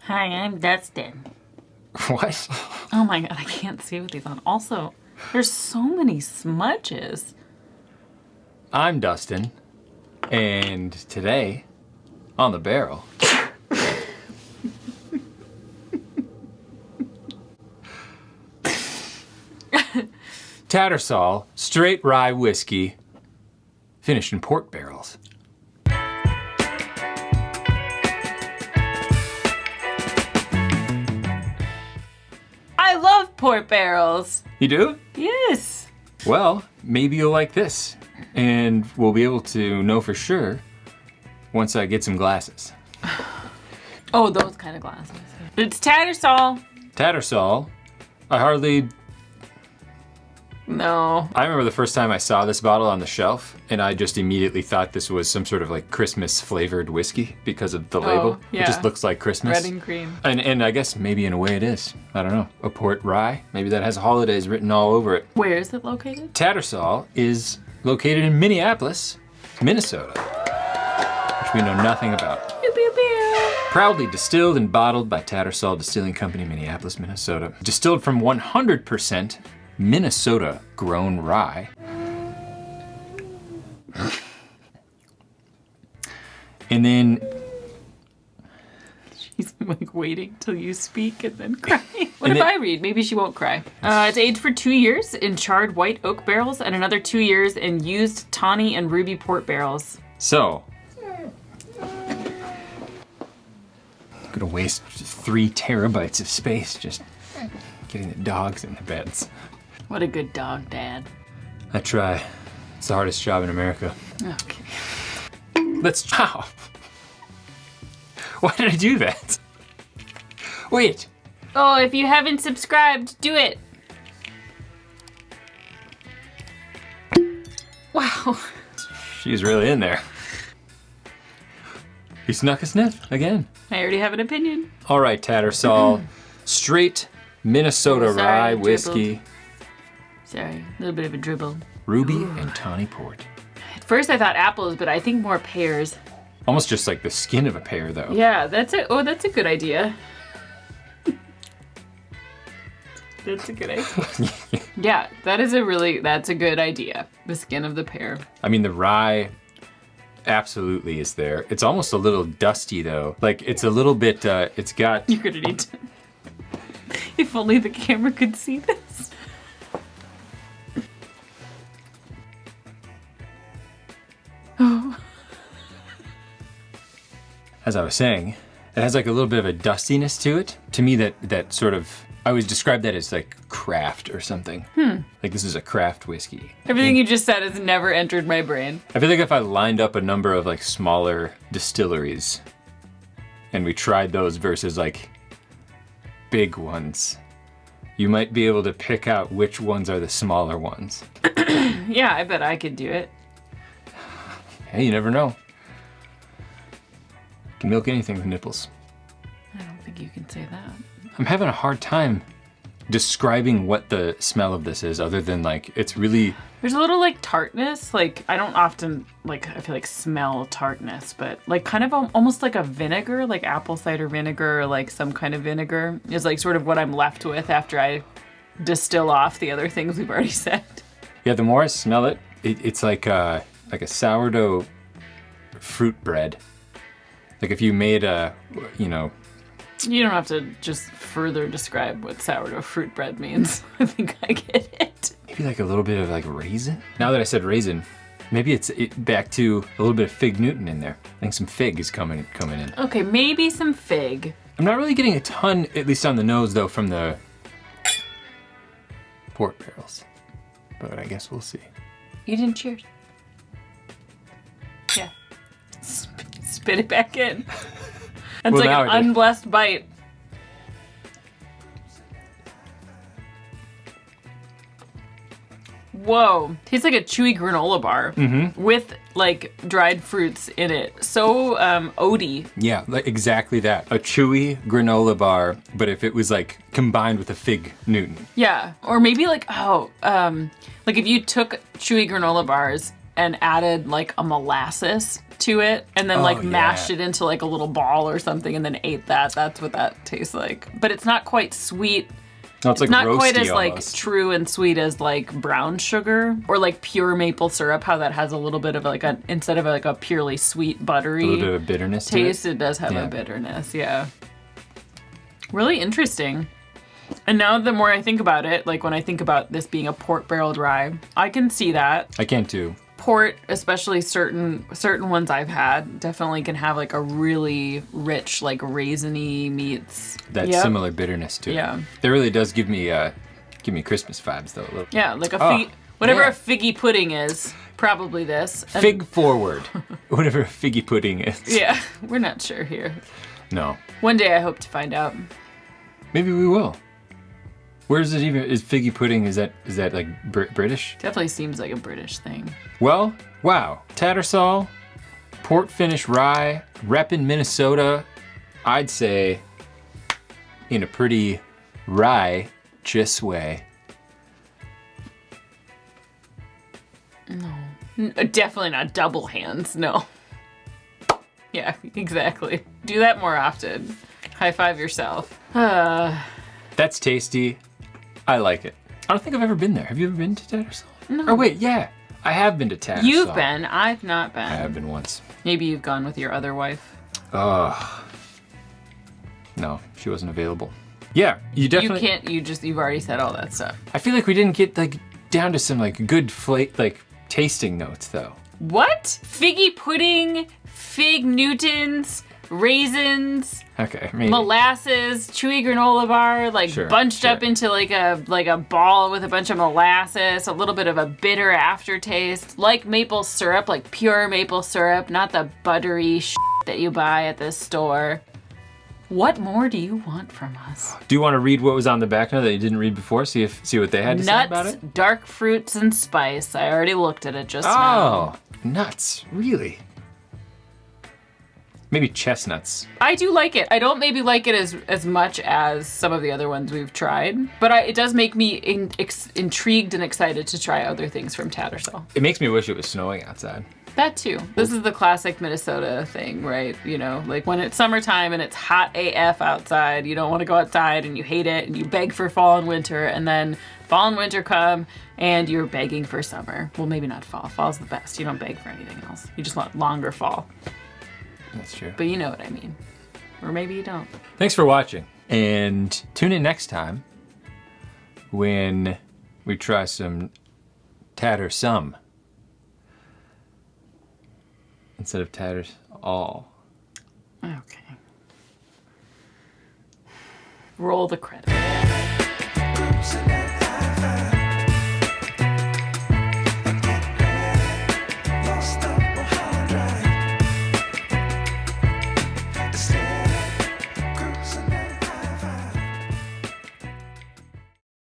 Hi, I'm Dustin. What? Oh my god, I can't see with these on. Also, there's so many smudges. I'm Dustin, and today, on the barrel, Tattersall straight rye whiskey, finished in port barrels. I love port barrels. You do? Yes. Well, maybe you'll like this, and we'll be able to know for sure once I get some glasses. Oh, those kind of glasses. It's Tattersall. Tattersall, I remember the first time I saw this bottle on the shelf, and I just immediately thought this was some sort of like Christmas flavored whiskey because of the label. Yeah. It just looks like Christmas. Red and cream. And I guess maybe in a way it is. I don't know. A port rye? Maybe that has holidays written all over it. Where is it located? Tattersall is located in Minneapolis, Minnesota, which we know nothing about. Pew, pew, pew. Proudly distilled and bottled by Tattersall Distilling Company, Minneapolis, Minnesota. Distilled from 100% Minnesota grown rye. And then She's like waiting till you speak and then crying. What if I read? Maybe she won't cry. It's aged for 2 years in charred white oak barrels and another 2 years in used tawny and ruby port barrels. So, I'm gonna waste 3 terabytes of space just getting the dogs in the beds. What a good dog, Dad. I try. It's the hardest job in America. Okay. Ow. Why did I do that? Wait. Oh, if you haven't subscribed, do it. Wow. She's really in there. He snuck a sniff again. I already have an opinion. All right, Tattersall. Straight Minnesota Sorry, rye I whiskey. Sorry, a little bit of a dribble. Ruby and tawny port. At first I thought apples, but I think more pears. Almost just like the skin of a pear, though. Yeah, that's it. Oh, that's a good idea. That's a good idea. Yeah, that's a good idea. The skin of the pear. I mean, the rye absolutely is there. It's almost a little dusty, though. Like, it's a little bit, it's got... You're gonna need to... If only the camera could see this. Oh. As I was saying, it has like a little bit of a dustiness to it. To me, that sort of, I always describe that as like craft or something. Like this is a craft whiskey. Everything you just said has never entered my brain. I feel like if I lined up a number of like smaller distilleries and we tried those versus like big ones, you might be able to pick out which ones are the smaller ones. Yeah, I bet I could do it. Hey, you never know. Can milk anything with nipples. I don't think you can say that. I'm having a hard time describing what the smell of this is other than like, it's really... There's a little like tartness. Like I don't often I feel like smell tartness, but like kind of almost like a vinegar, like apple cider vinegar or like some kind of vinegar is like sort of what I'm left with after I distill off the other things we've already said. Yeah, the more I smell it, it's like a sourdough fruit bread. Like if you made a, You don't have to just further describe what sourdough fruit bread means. I think I get it. maybe like a little bit of like raisin. Now that I said raisin, maybe it's back to a little bit of fig Newton in there. I think some fig is coming in. Okay, maybe some fig. I'm not really getting a ton, at least on the nose though, from the port barrels. But I guess we'll see. You didn't cheers. Yeah. Spit it back in. That's Well, like now an I did. unblessed bite. Whoa. Tastes like a chewy granola bar with like dried fruits in it. So oaty. Yeah, like exactly that. A chewy granola bar, but if it was like combined with a fig Newton. Yeah. Or maybe like, like if you took chewy granola bars and added like a molasses to it and then like Oh, mashed yeah. it into like a little ball or something and then ate that. That's what that tastes like. But it's not quite sweet. No, it's like Not roasty quite as like almost. true and sweet as like brown sugar or like pure maple syrup, how that has a little bit of like a, instead of like a purely sweet buttery A little bit of a bitterness taste, to it does have Yeah. a bitterness. Yeah. Really interesting. And now the more I think about it, like when I think about this being a port barreled rye, I can see that. I can too. Port, especially certain ones I've had, definitely can have like a really rich, like raisiny meats. That Yep. similar bitterness to it. Yeah. It really does give me Christmas vibes though. A little. Yeah, like a Oh, fig, whatever yeah. a figgy pudding is, probably this. And- Fig forward. Whatever a figgy pudding is. Yeah, we're not sure here. No. One day I hope to find out. Maybe we will. Where is it even? Is figgy pudding? Is that like British? Definitely seems like a British thing. Well, wow. Tattersall, port finish rye, reppin' Minnesota. I'd say in a pretty rye-chous way. Definitely not double hands, no. Yeah, exactly. Do that more often. High five yourself. That's tasty. I like it. I don't think I've ever been there. Have you ever been to Tattersall? No. Oh wait, yeah. I have been to Tattersall. You've been, I've not been. I have been once. Maybe you've gone with your other wife. Oh. No, she wasn't available. Yeah, you definitely. You can't, you've already said all that stuff. I feel like we didn't get like down to some like good like tasting notes though. What? Figgy pudding, fig Newtons, raisins, Okay, maybe. molasses, chewy granola bar, like Sure, bunched sure. up into like a ball with a bunch of molasses, a little bit of a bitter aftertaste, like maple syrup, like pure maple syrup, not the buttery shit that you buy at the store. What more do you want from us? Do you want to read what was on the back note that you didn't read before? See what they had to say about Nuts, it. dark fruits, and spice. I already looked at it just now. Oh, nuts! Really? Maybe chestnuts. I do like it. I don't maybe like it as much as some of the other ones we've tried, but it does make me intrigued and excited to try other things from Tattersall. It makes me wish it was snowing outside. That too. This is the classic Minnesota thing, right? You know, like when it's summertime and it's hot AF outside, you don't want to go outside and you hate it and you beg for fall and winter, and then fall and winter come and you're begging for summer. Well, maybe not fall. Fall's the best. You don't beg for anything else. You just want longer fall. That's true. But you know what I mean. Or maybe you don't. Thanks for watching, and tune in next time when we try some Tattersall instead of Tattersall. Okay. Roll the credits.